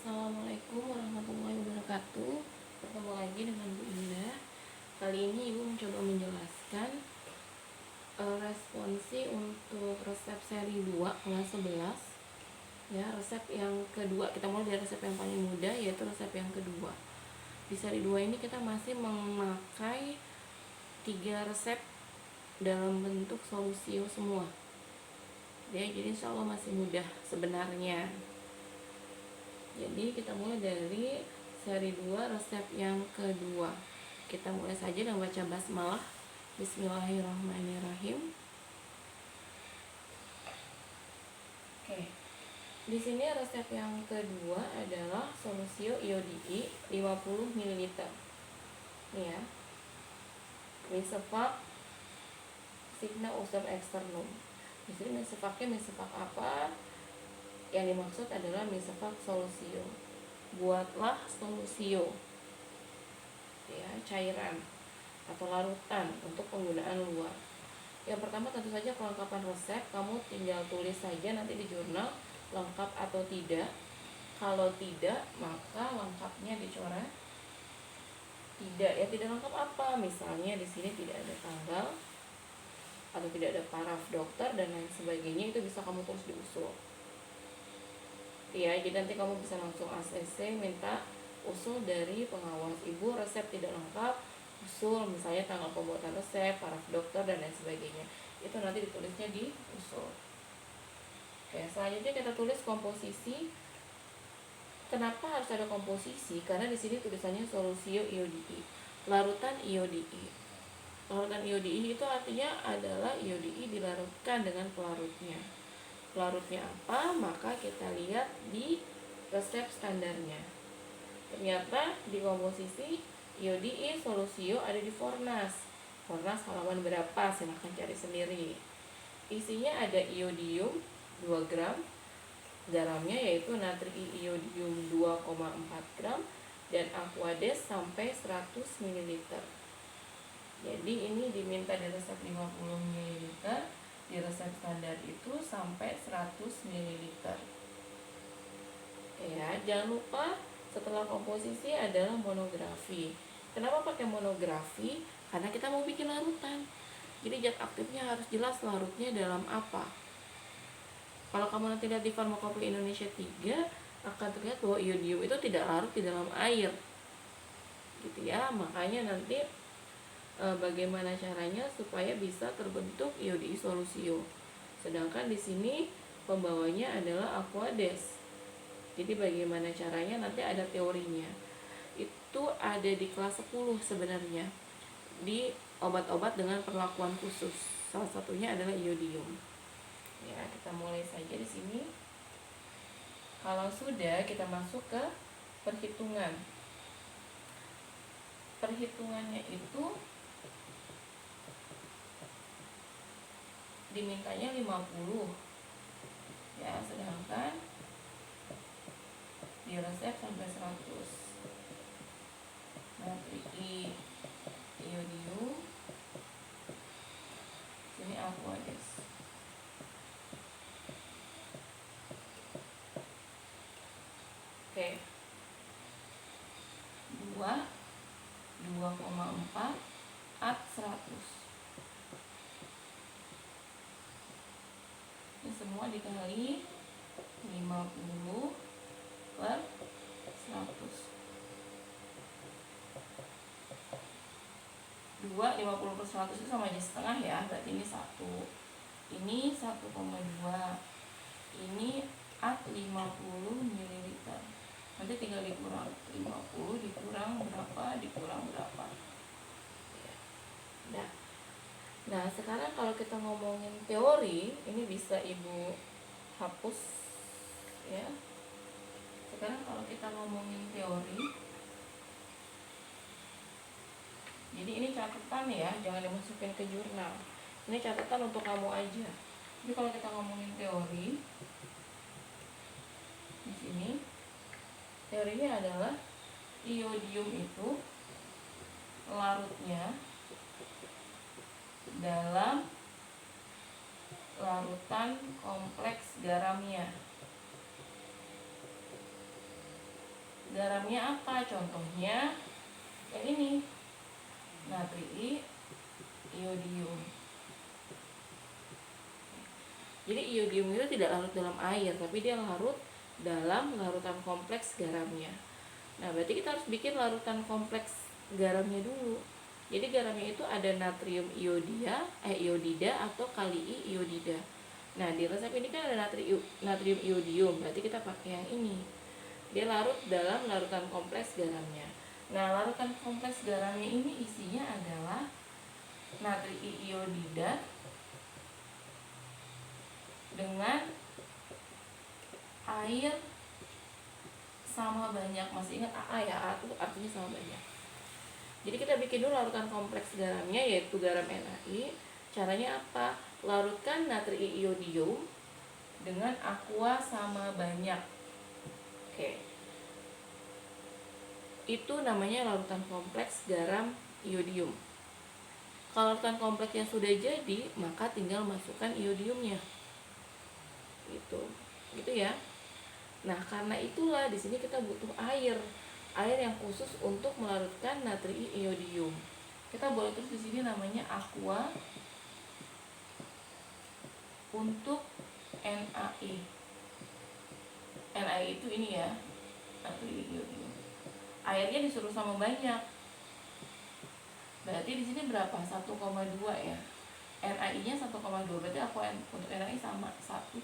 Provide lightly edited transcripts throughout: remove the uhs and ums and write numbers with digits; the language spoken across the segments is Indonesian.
Assalamualaikum warahmatullahi wabarakatuh. Bertemu lagi dengan Bu Indah. Kali ini Ibu mencoba menjelaskan responsi untuk resep seri 2 kelas 11. Ya, resep yang kedua. Kita mulai dari resep yang paling mudah, yaitu resep yang kedua. Di seri 2 ini kita masih memakai 3 resep dalam bentuk solusio semua. Ya, jadi insya Allah masih mudah sebenarnya. Jadi kita mulai dari seri 2 resep yang kedua. Kita mulai saja dengan baca basmalah. Bismillahirrahmanirrahim. Oke. Di sini resep yang kedua adalah solusio iodii 50 ml. Nih ya. Misefak signa usum externum. Di sini misefaknya misefak apa? Yang dimaksud adalah misefak solusio. Buatlah solusio, ya, cairan atau larutan untuk penggunaan luar. Yang pertama tentu saja kelengkapan resep, kamu tinggal tulis saja nanti di jurnal lengkap atau tidak. Kalau tidak, maka lengkapnya dicoret. Tidak, ya tidak lengkap apa? Misalnya di sini tidak ada tanggal atau tidak ada paraf dokter dan lain sebagainya, itu bisa kamu tulis di usul. Ya, jadi nanti kamu bisa langsung ACC minta usul dari pengawas. Ibu resep tidak lengkap, usul misalnya tanggal pembuatan resep, paraf dokter dan lain sebagainya. Itu nanti ditulisnya di usul. Oke, selanjutnya kita tulis komposisi. Kenapa harus ada komposisi? Karena di sini tulisannya solusio iodii, larutan iodii. Larutan iodii itu artinya adalah iodii dilarutkan dengan pelarutnya. Pelarutnya apa? Maka kita lihat di resep standarnya. Ternyata di komposisi iodii solusio ada di Fornas. Fornas halaman berapa? Silahkan cari sendiri. Isinya ada iodium 2 gram, garamnya yaitu natri iodium 2,4 gram, dan aquades sampai 100 ml. Jadi ini diminta di resep 50 ml, di resep standar itu sampai 100 ml. Ya, jangan lupa setelah komposisi adalah monografi. Kenapa pakai monografi? Karena kita mau bikin larutan. Jadi zat aktifnya harus jelas larutnya dalam apa. Kalau kamu nanti lihat di Farmakopoeia Indonesia 3, akan terlihat bahwa iodium itu tidak larut di dalam air. Gitu ya, makanya nanti bagaimana caranya supaya bisa terbentuk iodii solusio. Sedangkan di sini pembawanya adalah aquades. Jadi bagaimana caranya nanti ada teorinya. Itu ada di kelas 10 sebenarnya. Di obat-obat dengan perlakuan khusus. Salah satunya adalah iodium. Ya, kita mulai saja di sini. Kalau sudah, kita masuk ke perhitungan. Perhitungannya itu dimintanya 50. Ya, sedangkan di resep sampai 100. Natri iodium, ini aquades. Oke. 2,4 at 100. Ini semua dikali 50 per 100. 50 per 100 itu sama aja setengah ya, berarti ini 1. Ini 1,2. Ini at 50 ml. Nanti tinggal dikurang 50 dikurang berapa, dikurang berapa. Nah, sekarang kalau kita ngomongin teori, ini bisa Ibu hapus ya. Sekarang kalau kita ngomongin teori, jadi ini catatan ya, jangan dimasukin ke jurnal. Ini catatan untuk kamu aja. Jadi kalau kita ngomongin teori, di sini teorinya adalah iodium itu larutnya dalam larutan kompleks garamnya. garamnya apa? Contohnya yang ini, natri iodium. Jadi iodium itu tidak larut dalam air, tapi dia larut dalam larutan kompleks garamnya. Nah, berarti kita harus bikin larutan kompleks garamnya dulu. Jadi garamnya itu ada natrium iodida atau kalii iodida. Nah, di resep ini kan ada natrium iodium, berarti kita pakai yang ini. Dia larut dalam larutan kompleks garamnya. Nah, larutan kompleks garamnya ini isinya adalah natrium iodida dengan air sama banyak. Masih ingat AA ya? A itu artinya sama banyak. Jadi kita bikin dulu larutan kompleks garamnya, yaitu garam NaI. Caranya apa? Larutkan natrium iodium dengan aqua sama banyak. Oke. Itu namanya larutan kompleks garam iodium. Kalau larutan kompleksnya sudah jadi, maka tinggal masukkan iodiumnya. Gitu ya. Nah, karena itulah di sini kita butuh air yang khusus untuk melarutkan natrium iodium. Kita boleh tulis di sini namanya aqua untuk NaI. NaI itu ini ya, natrium iodium. Airnya disuruh sama banyak. Berarti di sini berapa? 1,2 ya. NaI-nya 1,2. Berarti aqua untuk NaI sama 1,2.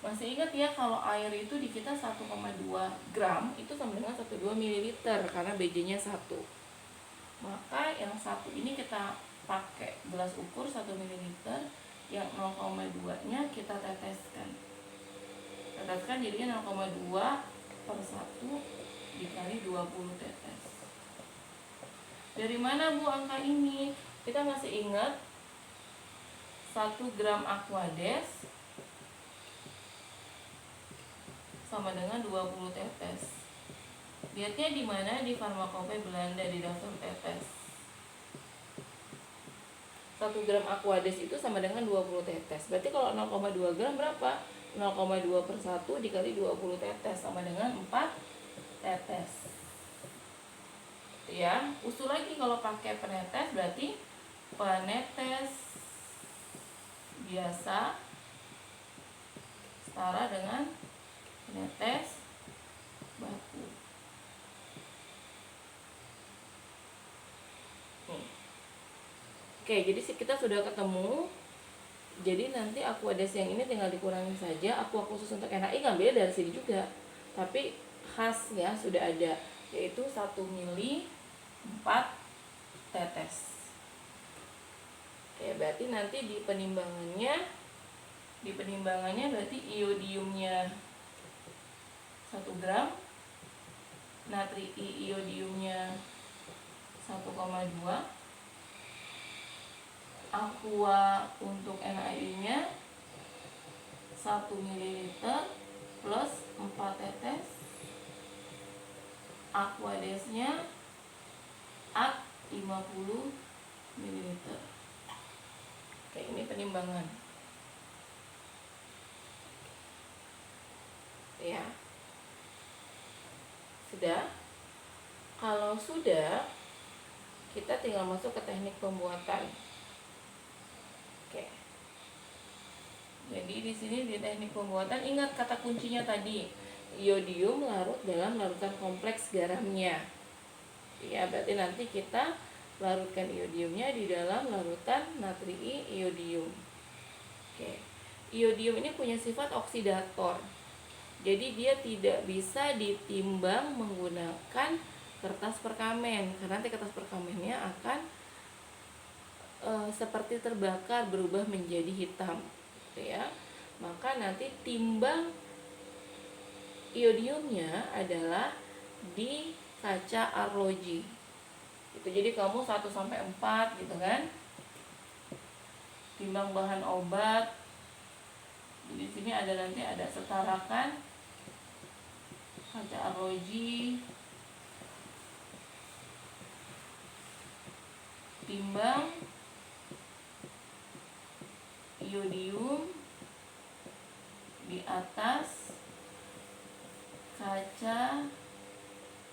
Masih ingat ya, kalau air itu di kita 1,2 gram itu sama dengan 1,2 ml karena BJ-nya 1. Maka yang satu ini kita pakai gelas ukur 1 ml, yang 0,2-nya kita teteskan. Teteskan jadinya 0,2 per 1 dikali 20 tetes. Dari mana Bu angka ini? Kita masih ingat 1 gram Aquades sama dengan 20 tetes. Lihatnya di mana? Di Farmakope Belanda di daftar tetes. 1 gram Aquades itu sama dengan 20 tetes. Berarti kalau 0,2 gram berapa? 0,2 per 1 dikali 20 tetes sama dengan 4 tetes. Ya, usul lagi kalau pakai penetes berarti penetes biasa setara dengan penetes baku. Oke, jadi kita sudah ketemu. Jadi nanti Aquades yang ini tinggal dikurangi saja. Aqua khusus untuk NaI ngambil dari sini juga, tapi khasnya sudah ada, yaitu 1 mili 4 tetes. Oke, berarti nanti di penimbangannya berarti iodiumnya 1 gram, natrium iodiumnya 1,2, aqua untuk NaI-nya 1 ml plus 4 tetes, Aquadesnya 50 ml. Oke, ini penimbangan. Ya. Sudah? Kalau sudah, kita tinggal masuk ke teknik pembuatan. Oke. Jadi di sini di teknik pembuatan ingat kata kuncinya tadi, iodium larut dalam larutan kompleks garamnya. Ya, berarti nanti kita larutkan iodiumnya di dalam larutan natrium iodium. Oke. Iodium ini punya sifat oksidator. Jadi dia tidak bisa ditimbang menggunakan kertas perkamen, karena nanti kertas perkamennya akan seperti terbakar, berubah menjadi hitam, gitu ya. Maka nanti timbang iodiumnya adalah di kaca arloji. Itu jadi kamu 1 sampai 4 gitu kan. Timbang bahan obat. Jadi di sini ada nanti ada setarakan kaca arloji, timbang iodium di atas kaca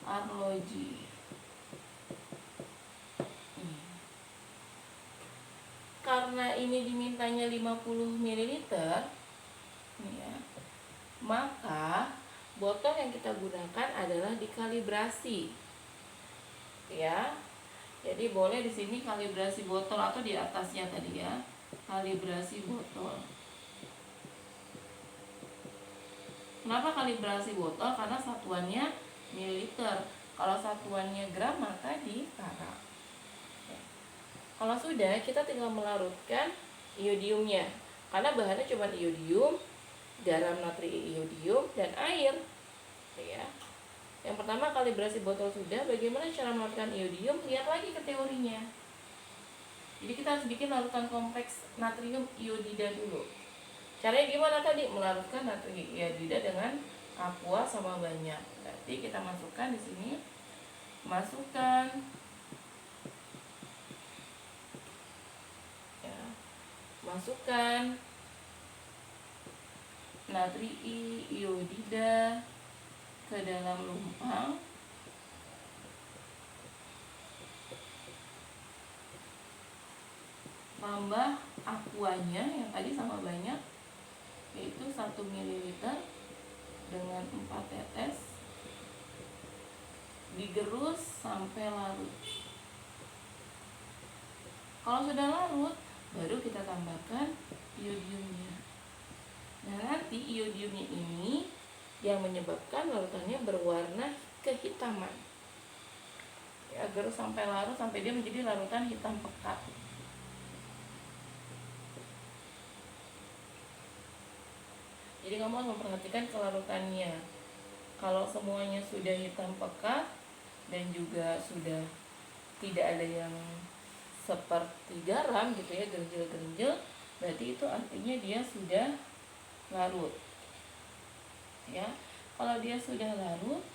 arloji. Karena ini dimintanya 50 ml ya, maka botol yang kita gunakan adalah dikalibrasi ya. Jadi boleh di sini kalibrasi botol atau di atasnya tadi ya, kalibrasi botol. Kenapa kalibrasi botol? Karena satuannya mililiter. Kalau satuannya gram maka di karat. Kalau sudah, kita tinggal melarutkan iodiumnya. Karena bahannya cuma iodium, garam natri iodium, dan air. Ya. Yang pertama kalibrasi botol sudah. Bagaimana cara melarutkan iodium? Lihat lagi ke teorinya. Jadi kita harus bikin larutan kompleks natrium iodida dulu. Caranya gimana tadi? Melarutkan natrium iodida dengan aqua sama banyak. Berarti kita masukkan di sini. Masukkan natrium iodida ke dalam lumpang. Tambah aquanya yang tadi sama banyak, yaitu 1 ml dengan 4 tetes. Digerus sampai larut. Kalau sudah larut, baru kita tambahkan iodiumnya. Nah, nanti iodiumnya ini yang menyebabkan larutannya berwarna kehitaman. Ya, gerus sampai larut sampai dia menjadi larutan hitam pekat. Jadi kamu harus memperhatikan kelarutannya. Kalau semuanya sudah hitam pekat dan juga sudah tidak ada yang seperti garam gitu ya, gerenjel-gerenjel, berarti itu artinya dia sudah larut. Ya, kalau dia sudah larut,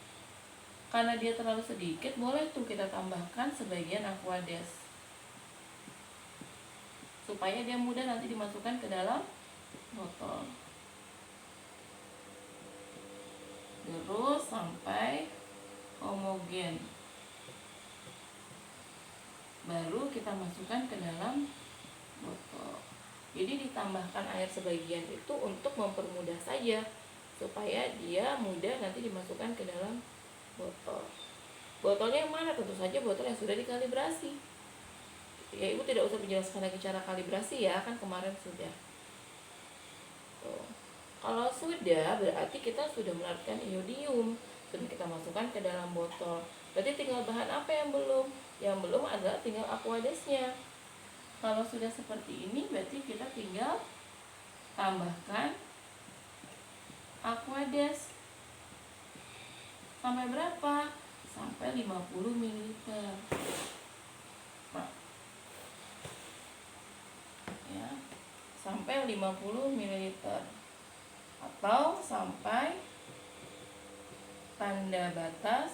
karena dia terlalu sedikit, boleh tuh kita tambahkan sebagian aquades supaya dia mudah nanti dimasukkan ke dalam botol. Terus sampai homogen, baru kita masukkan ke dalam botol. Jadi ditambahkan air sebagian itu untuk mempermudah saja, supaya dia mudah nanti dimasukkan ke dalam botol. Botolnya yang mana? Tentu saja botol yang sudah dikalibrasi. Ya, Ibu tidak usah menjelaskan lagi cara kalibrasi ya, kan kemarin sudah. Tuh. Kalau sudah, berarti kita sudah melarutkan iodium, sudah kita masukkan ke dalam botol. Berarti tinggal bahan apa yang belum? Yang belum adalah tinggal aquadesnya. Kalau sudah seperti ini, berarti kita tinggal tambahkan aquades. Sampai berapa? Sampai 50 ml. Nah, ya, sampai 50 ml. Atau sampai tanda batas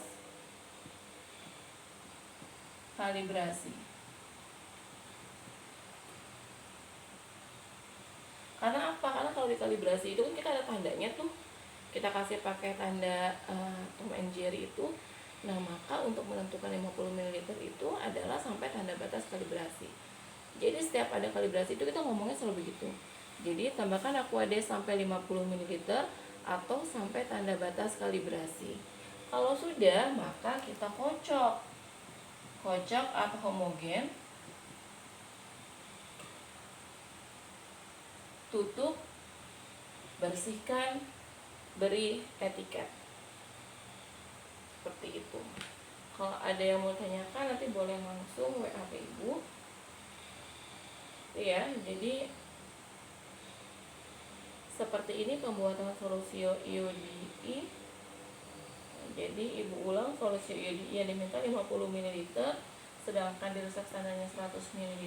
kalibrasi. Karena apa? Karena kalau dikalibrasi itu kan kita ada tandanya tuh, kita kasih pakai tanda Tom and Jerry itu. Nah, maka untuk menentukan 50 ml itu adalah sampai tanda batas kalibrasi. Jadi setiap ada kalibrasi itu kita ngomongnya selalu begitu. Jadi tambahkan aquades sampai 50 ml atau sampai tanda batas kalibrasi. Kalau sudah, maka kita kocok atau homogen. Tutup, bersihkan, beri etiket. Seperti itu. Kalau ada yang mau tanyakan nanti boleh langsung WA ke Ibu. Ya, jadi seperti ini pembuatan solusi iodI. Jadi Ibu ulang, solusi iodI yang diminta 50 ml, sedangkan dirusak standarnya 100 ml.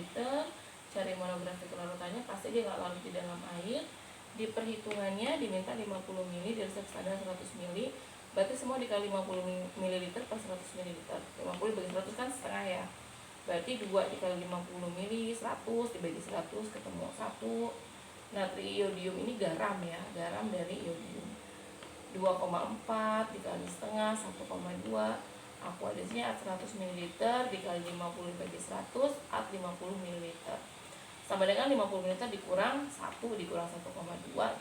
Cari monografi kelarutannya, pasti dia nggak larut di dalam air. Di perhitungannya diminta 50 ml, dirusak standar 100 ml. Berarti semua dikali 50 ml per 100 ml. 50 dibagi 100 kan setengah ya. Berarti 2 dikali 50 ml, 100 dibagi 100 ketemu 1. Natrium iodium ini garam ya, garam dari iodium. 2 2,4 dikali setengah 1,2. Aquadesnya at 100 ml dikali 50 dibagi 100 at 50 ml sama dengan 50 ml dikurang 1 dikurang 1,2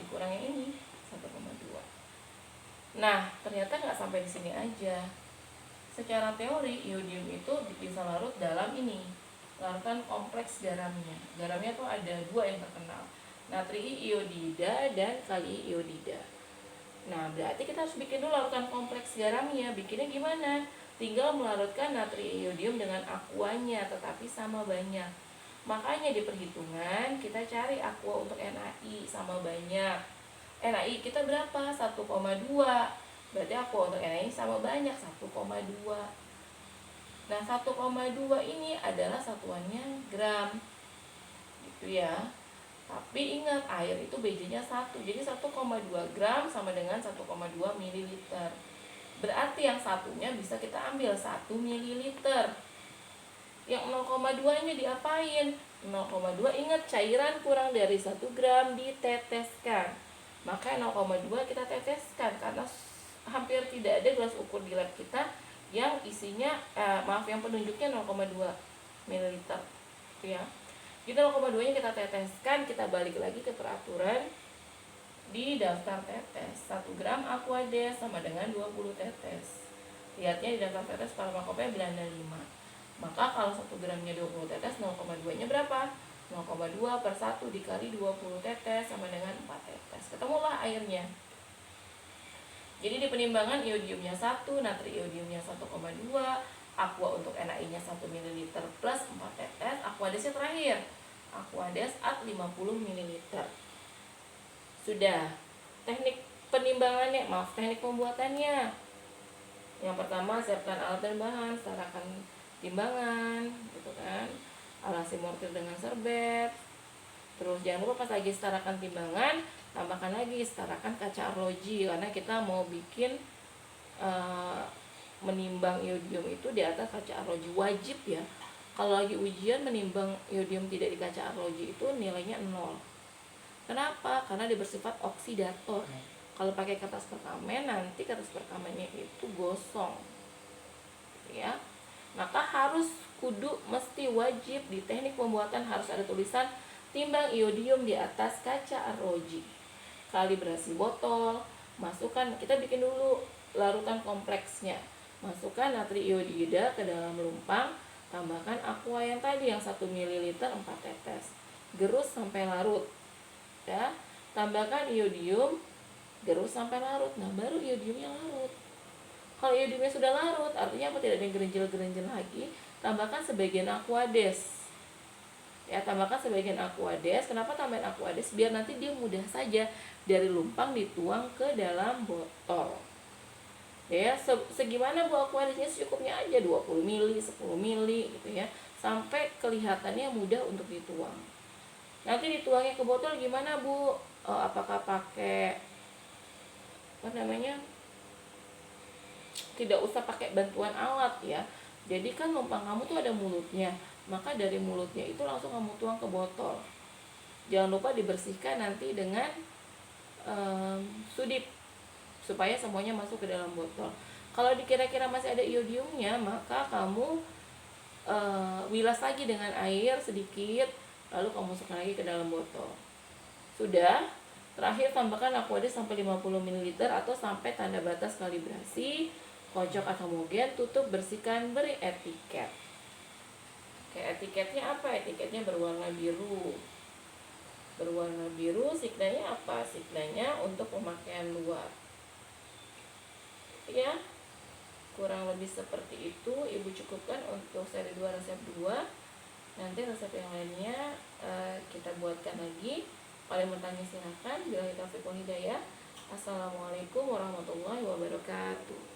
dikurang yang ini 1,2. Nah, ternyata nggak sampai di sini aja. Secara teori iodium itu bisa larut dalam ini, larutan kompleks garamnya. Garamnya tuh ada dua yang terkenal, natri iodida dan kali iodida. Nah, berarti kita harus bikin dulu larutan kompleks garamnya. Bikinnya gimana? Tinggal melarutkan natri iodium dengan aquanya, tetapi sama banyak. Makanya di perhitungan kita cari aqua untuk NaI sama banyak. NaI kita berapa? 1,2. Berarti aqua untuk NaI sama banyak 1,2. Nah, 1,2 ini adalah satuannya gram. Gitu ya. Tapi ingat, air itu BJ-nya 1. Jadi 1,2 gram sama dengan 1,2 ml. Berarti yang satunya bisa kita ambil 1 ml. Yang 0,2-nya diapain? 0,2 ingat cairan kurang dari 1 gram diteteskan. Maka 0,2 kita teteskan karena hampir tidak ada gelas ukur di lab kita yang isinya yang penunjuknya 0,2 ml. Ya. Kita 0,2 nya kita teteskan, kita balik lagi ke peraturan di daftar tetes. 1 gram aquades sama dengan 20 tetes. Lihatnya di daftar tetes farmakopeia Belanda 5. Maka kalau 1 gramnya 20 tetes, 0,2 nya berapa? 0,2 per 1 dikali 20 tetes sama dengan 4 tetes. Ketemulah airnya. Jadi di penimbangan iodiumnya 1, natri iodiumnya 1,2, aqua untuk NaI-nya 1 ml plus 4 tetes, aquadesnya terakhir. Aquades at 50 ml. Sudah. Teknik penimbangannya, teknik pembuatannya. Yang pertama, siapkan alat dan bahan, setarakan timbangan, gitu kan. Alasi mortir dengan serbet. Terus jangan lupa pas lagi setarakan timbangan, tambahkan lagi setarakan kaca arloji karena kita mau bikin menimbang iodium itu di atas kaca arloji, wajib ya. Kalau lagi ujian menimbang iodium tidak di kaca arloji itu nilainya 0. Kenapa? Karena dia bersifat oksidator. Kalau pakai kertas perkamen, nanti kertas perkamennya itu gosong, ya. Maka harus mesti wajib di teknik pembuatan harus ada tulisan timbang iodium di atas kaca arloji. Kalibrasi botol, masukkan, kita bikin dulu larutan kompleksnya. Masukkan natri iodida ke dalam lumpang, tambahkan aqua yang tadi yang 1 ml 4 tetes. Gerus sampai larut. Ya, tambahkan iodium, gerus sampai larut. Nah, baru iodiumnya larut. Kalau iodiumnya sudah larut, artinya apa? Tidak ada gerenjel-gerenjel lagi. Tambahkan sebagian aquades. Ya, tambahkan sebagian aquades. Kenapa tambahin aquades? Biar nanti dia mudah saja dari lumpang dituang ke dalam botol. Ya, segimana bu aquadesnya secukupnya aja, 20 ml, 10 ml gitu ya. Sampai kelihatannya mudah untuk dituang. Nanti dituangnya ke botol gimana bu? Apakah pakai tidak usah pakai bantuan alat ya. Jadi kan lumpang kamu tuh ada mulutnya, maka dari mulutnya itu langsung kamu tuang ke botol. Jangan lupa dibersihkan nanti dengan sudip supaya semuanya masuk ke dalam botol. Kalau dikira-kira masih ada iodiumnya, maka kamu wilas lagi dengan air sedikit, lalu kamu masukkan lagi ke dalam botol. Sudah. Terakhir tambahkan aquades sampai 50 ml atau sampai tanda batas kalibrasi. Kocok atau homogen, tutup, bersihkan, beri etiket. Oke, etiketnya apa? Etiketnya berwarna biru. Berwarna biru, signanya apa? Signanya untuk pemakaian luar. Ya, kurang lebih seperti itu. Ibu cukupkan untuk seri 2 resep 2. Nanti resep yang lainnya kita buatkan lagi. Kalau yang bertanya silakan. Billahi taufiq wal hidayah. Assalamualaikum warahmatullahi wabarakatuh.